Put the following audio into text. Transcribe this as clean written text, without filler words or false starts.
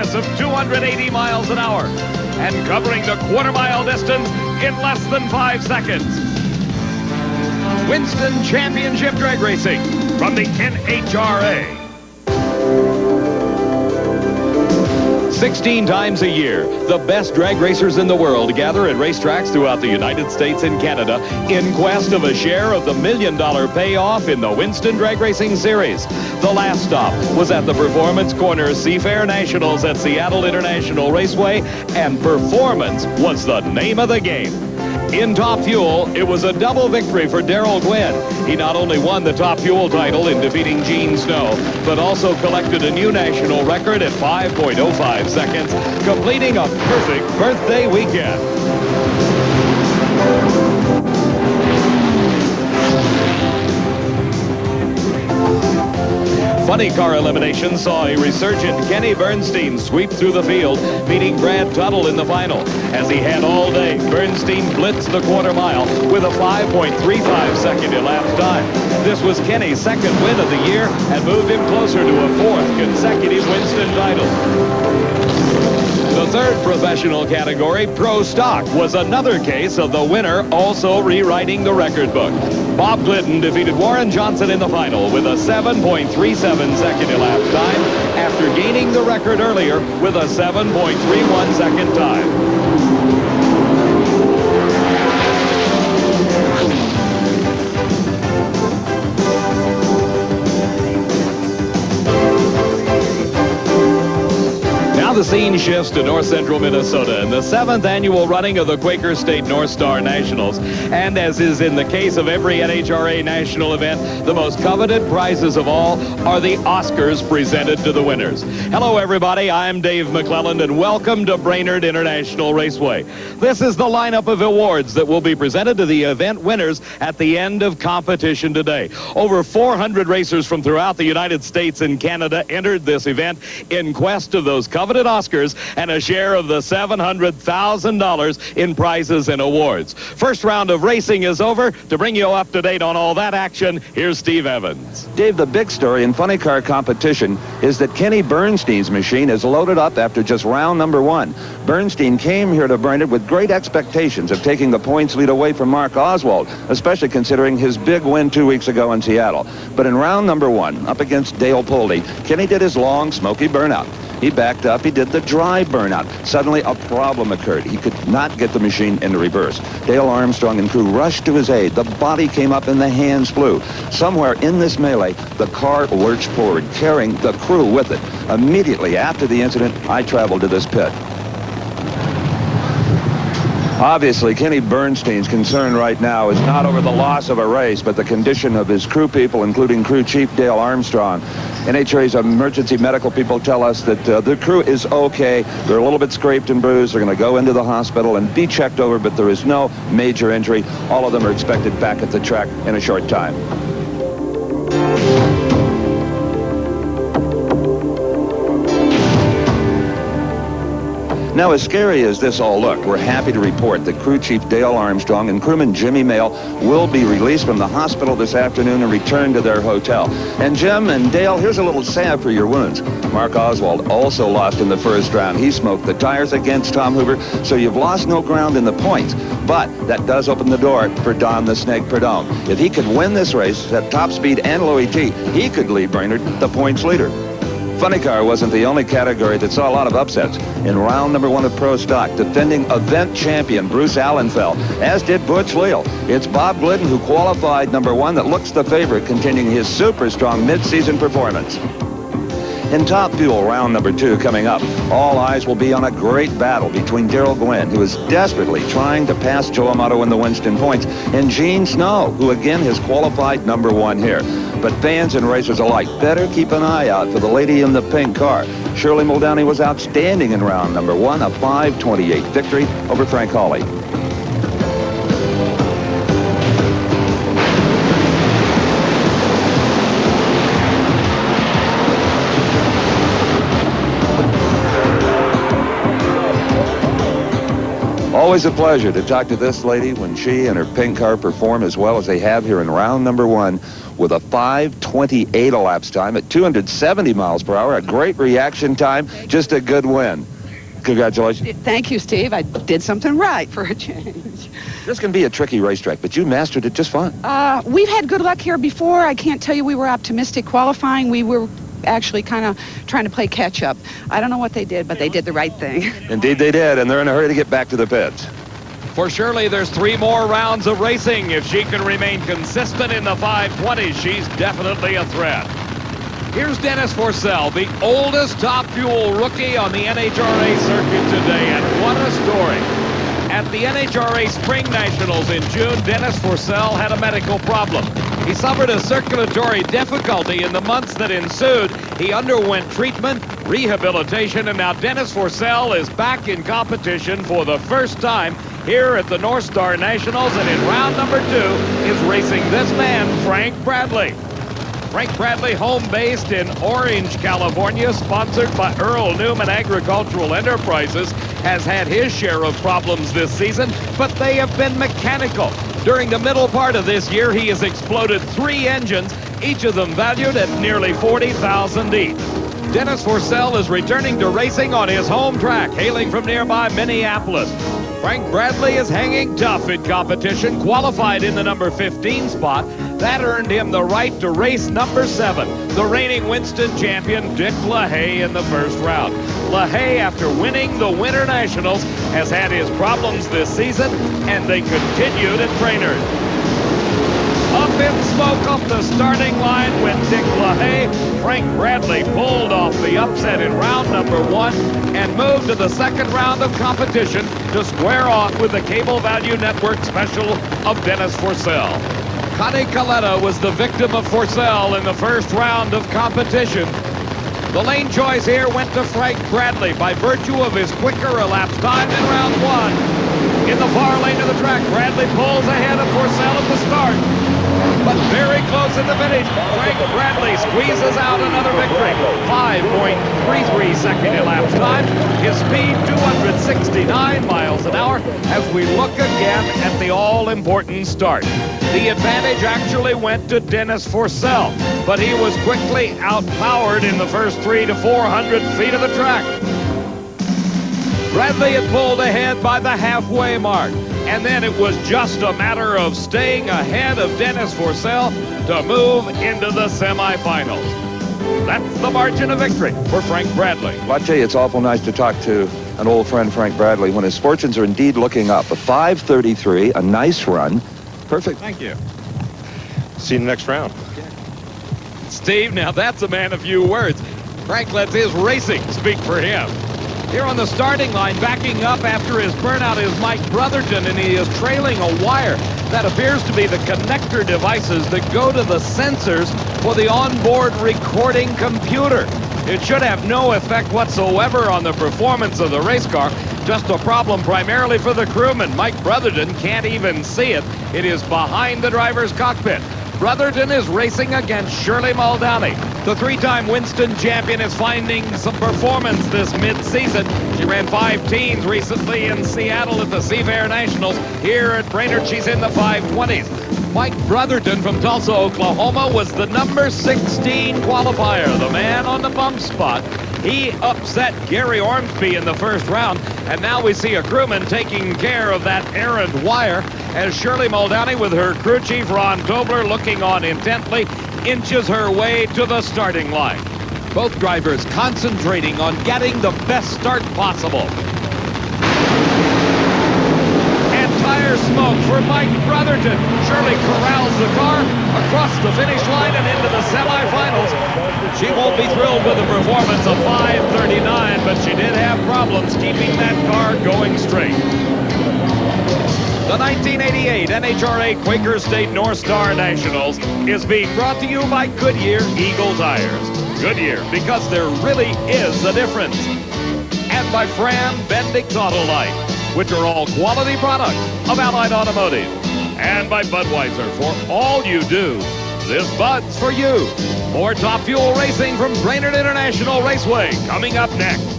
excess of 280 miles an hour and covering the quarter-mile distance in less than 5 seconds. Winston Championship Drag Racing from the NHRA. 16 times a year, the best drag racers in the world gather at racetracks throughout the United States and Canada in quest of a share of the $1 million payoff in the Winston Drag Racing Series. The last stop was at the Performance Corner Seafair Nationals at Seattle International Raceway, and performance was the name of the game. In Top Fuel, it was a double victory for Darrell Gwynn. He not only won the Top Fuel title in defeating Gene Snow, but also collected a new national record at 5.05 seconds, completing a perfect birthday weekend. Funny car elimination saw a resurgent Kenny Bernstein sweep through the field, beating Brad Tuttle in the final. As he had all day, Bernstein blitzed the quarter mile with a 5.35 second elapsed time. This was Kenny's second win of the year and moved him closer to a fourth consecutive Winston title. The third professional category, Pro Stock, was another case of the winner also rewriting the record book. Bob Glidden defeated Warren Johnson in the final with a 7.37 second elapsed time after gaining the record earlier with a 7.31 second time. The scene shifts to north central Minnesota in the 7th annual running of the Quaker State Northstar Nationals. And as is in the case of every NHRA national event, the most coveted prizes of all are the Oscars presented to the winners. Hello, everybody. I'm Dave McClelland, and welcome to Brainerd International Raceway. This is the lineup of awards that will be presented to the event winners at the end of competition today. Over 400 racers from throughout the United States and Canada entered this event in quest of those coveted Oscars and a share of the $700,000 in prizes and awards. First round of racing is over. To bring you up to date on all that action, here's Steve Evans. Dave, the big story in funny car competition is that Kenny Bernstein's machine is loaded up after just round number 1. Bernstein came here to Brainerd with great expectations of taking the points lead away from Mark Oswald, especially considering his big win 2 weeks ago in Seattle. But in round number 1, up against Dale Poldy, Kenny did his long, smoky burnout. He backed up. He did the dry burnout. Suddenly, a problem occurred. He could not get the machine into reverse. Dale Armstrong and crew rushed to his aid. The body came up and the hands flew. Somewhere in this melee, the car lurched forward, carrying the crew with it. Immediately after the incident, I traveled to this pit. Obviously, Kenny Bernstein's concern right now is not over the loss of a race, but the condition of his crew people, including crew chief Dale Armstrong. NHRA's emergency medical people tell us that the crew is okay. They're a little bit scraped and bruised. They're going to go into the hospital and be checked over, but there is no major injury. All of them are expected back at the track in a short time. Now, as scary as this all looked, we're happy to report that crew chief Dale Armstrong and crewman Jimmy Mail will be released from the hospital this afternoon and return to their hotel. And Jim and Dale, here's a little salve for your wounds. Mark Oswald also lost in the first round. He smoked the tires against Tom Hoover, so you've lost no ground in the points. But that does open the door for Don the Snake Perdome. If he could win this race at top speed and low ET, he could lead Brainerd the points leader. Funny car wasn't the only category that saw a lot of upsets. In round number 1 of Pro Stock, defending event champion Bruce Allen fell, as did Butch Leal. It's Bob Glidden who qualified number 1 that looks the favorite, continuing his super strong mid-season performance. In Top Fuel, round number 2 coming up, all eyes will be on a great battle between Darrell Gwynn, who is desperately trying to pass Joe Amato in the Winston points, and Gene Snow, who again has qualified number 1 here. But fans and racers alike better keep an eye out for the lady in the pink car. Shirley Muldowney was outstanding in round number 1, a 5:28 victory over Frank Hawley. Always a pleasure to talk to this lady when she and her pink car perform as well as they have here in round number 1 with a 5:28 elapsed time at 270 miles per hour. A great reaction time, just a good win. Congratulations. Thank you, Steve. I did something right for a change. This can be a tricky racetrack, but you mastered it just fine. We've had good luck here before. I can't tell you we were optimistic qualifying. We were actually kind of trying to play catch-up. I don't know what they did, but they did the right thing. Indeed they did, and they're in a hurry to get back to the pits. For Shirley, there's 3 more rounds of racing. If she can remain consistent in the 520s, she's definitely a threat. Here's Dennis Forcell, the oldest top fuel rookie on the NHRA circuit today, and what a story. At the NHRA Spring Nationals in June, Dennis Forcell had a medical problem. He suffered a circulatory difficulty in the months that ensued. He underwent treatment, rehabilitation, and now Dennis Forcell is back in competition for the first time here at the Northstar Nationals, and in round number 2 is racing this man, Frank Bradley. Frank Bradley, home-based in Orange, California, sponsored by Earl Newman Agricultural Enterprises, has had his share of problems this season, but they have been mechanical. During the middle part of this year, he has exploded 3 engines, each of them valued at nearly $40,000 each. Dennis Forcell is returning to racing on his home track, hailing from nearby Minneapolis. Frank Bradley is hanging tough in competition, qualified in the number 15 spot. That earned him the right to race number 7, the reigning Winston champion Dick LaHaye in the first round. LaHaye, after winning the Winter Nationals, has had his problems this season, and they continued at Brainerd. Up in smoke off the starting line went Dick LaHaye. Frank Bradley pulled off the upset in round number 1 and moved to the second round of competition to square off with the Cable Value Network special of Dennis Forcell. Connie Coletta was the victim of Forcell in the first round of competition. The lane choice here went to Frank Bradley by virtue of his quicker elapsed time in round 1. In the far lane of the track, Bradley pulls ahead of Forcell at the start. But very close in the finish, Frank Bradley squeezes out another victory. 5.33 second elapsed time. His speed 269 miles an hour as we look again at the all-important start. The advantage actually went to Dennis Forcell, but he was quickly outpowered in the first 300 to 400 feet of the track. Bradley had pulled ahead by the halfway mark, and then it was just a matter of staying ahead of Dennis Forcell to move into the semifinals. That's the margin of victory for Frank Bradley. Well, I tell you, it's awful nice to talk to an old friend, Frank Bradley, when his fortunes are indeed looking up. A 5:33, a nice run. Perfect. Thank you. See you in the next round. Steve, now that's a man of few words. Frank lets his racing speak for him. Here on the starting line, backing up after his burnout, is Mike Brotherton, and he is trailing a wire that appears to be the connector devices that go to the sensors for the onboard recording computer. It should have no effect whatsoever on the performance of the race car, just a problem primarily for the crewman. Mike Brotherton can't even see it. It is behind the driver's cockpit. Brotherton is racing against Shirley Muldowney. The 3-time Winston champion is finding some performance this mid-season. She ran 5 teens recently in Seattle at the Seafair Nationals. Here at Brainerd, she's in the 520s. Mike Brotherton from Tulsa, Oklahoma, was the number 16 qualifier, the man on the bump spot. He upset Gary Ormsby in the first round, and now we see a crewman taking care of that errant wire as Shirley Muldowney, with her crew chief Ron Tobler looking on intently, inches her way to the starting line. Both drivers concentrating on getting the best start possible. And tire smoke for Mike Brotherton. Shirley corrals the car across the finish line and into the semifinals. She won't be thrilled with the performance of 5:39, but she did have problems keeping that car going straight. The 1988 NHRA Quaker State Northstar Nationals is being brought to you by Goodyear Eagle Tires. Goodyear, because there really is a difference. And by Fram Bendix Autolite, which are all quality products of Allied Automotive. And by Budweiser, for all you do, this Bud's for you. More Top Fuel racing from Brainerd International Raceway coming up next.